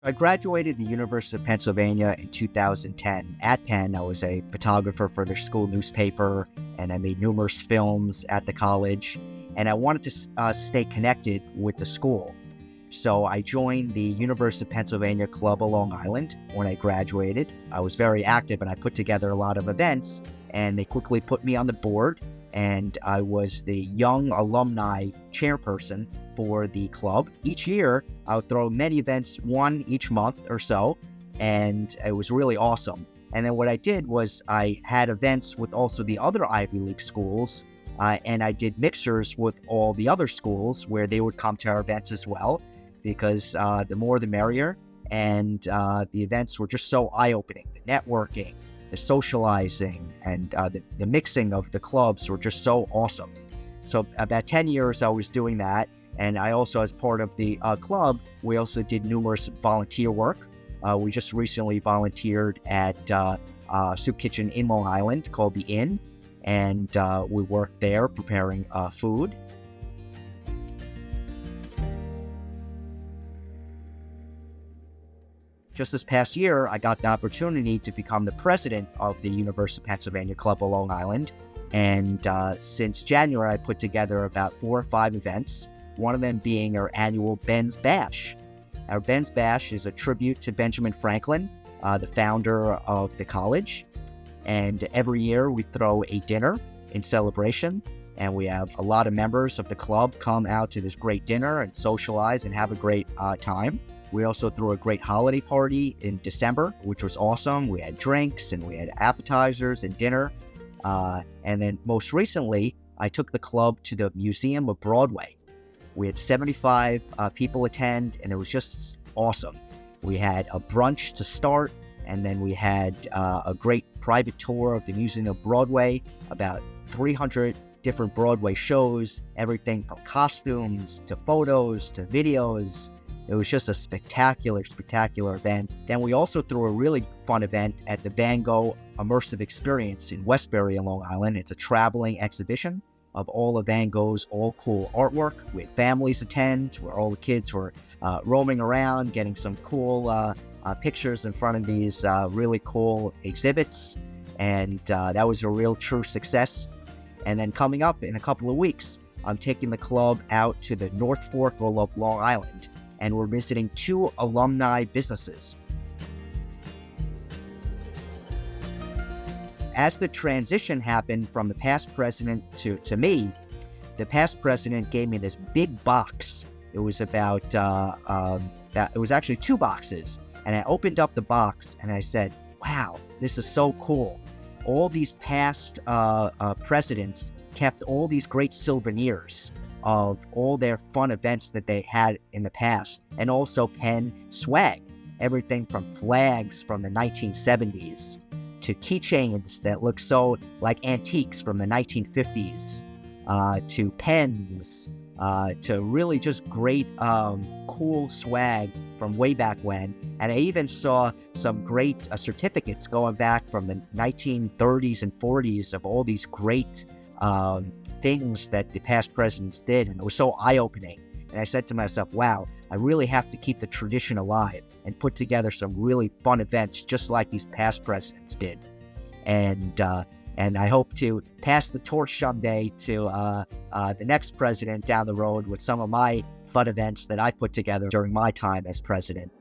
I graduated the University of Pennsylvania in 2010. At Penn, I was a photographer for their school newspaper, and I made numerous films at the college. And I wanted to stay connected with the school. So I joined the University of Pennsylvania Club of Long Island when I graduated. I was very active, and I put together a lot of events, and they quickly put me on the board. And I was the young alumni chairperson for the club. Each year, I would throw many events, one each month or so, and it was really awesome. And then what I did was I had events with also the other Ivy League schools, and I did mixers with all the other schools where they would come to our events as well, because the more the merrier, and the events were just so eye-opening. The networking, the socializing, and the mixing of the clubs were just so awesome. So about 10 years I was doing that, and I also, as part of the club, we also did numerous volunteer work. We just recently volunteered at a soup kitchen in Long Island called The Inn, and we worked there preparing food. Just this past year, I got the opportunity to become the president of the University of Pennsylvania Club of Long Island. And since January, I put together about 4 or 5 events, one of them being our annual Ben's Bash. Our Ben's Bash is a tribute to Benjamin Franklin, the founder of the college. And every year we throw a dinner in celebration, and we have a lot of members of the club come out to this great dinner and socialize and have a great time. We also threw a great holiday party in December, which was awesome. We had drinks, and we had appetizers and dinner. And then most recently, I took the club to the Museum of Broadway. We had 75 people attend, and it was just awesome. We had a brunch to start, and then we had a great private tour of the Museum of Broadway, about 300 different Broadway shows, everything from costumes to photos to videos. It was just a spectacular event. Then we also threw a really fun event at the Van Gogh Immersive Experience in Westbury in Long Island. It's a traveling exhibition of all of Van Gogh's all cool artwork. We had families attend, where all the kids were roaming around, getting some cool pictures in front of these really cool exhibits. And that was a real true success. And then coming up in a couple of weeks, I'm taking the club out to the North Fork of Long Island, and we're visiting 2 alumni businesses. As the transition happened from the past president to me, the past president gave me this big box. It was it was actually 2 boxes. And I opened up the box and I said, wow, this is so cool. All these past presidents kept all these great souvenirs of all their fun events that they had in the past, and also Penn swag, everything from flags from the 1970s to keychains that look so like antiques from the 1950s, to pens, to really just great cool swag from way back when. And I even saw some great certificates going back from the 1930s and 40s of all these great things that the past presidents did, and it was so eye-opening. And I said to myself, wow, I really have to keep the tradition alive and put together some really fun events just like these past presidents did. And I hope to pass the torch someday to the next president down the road with some of my fun events that I put together during my time as president.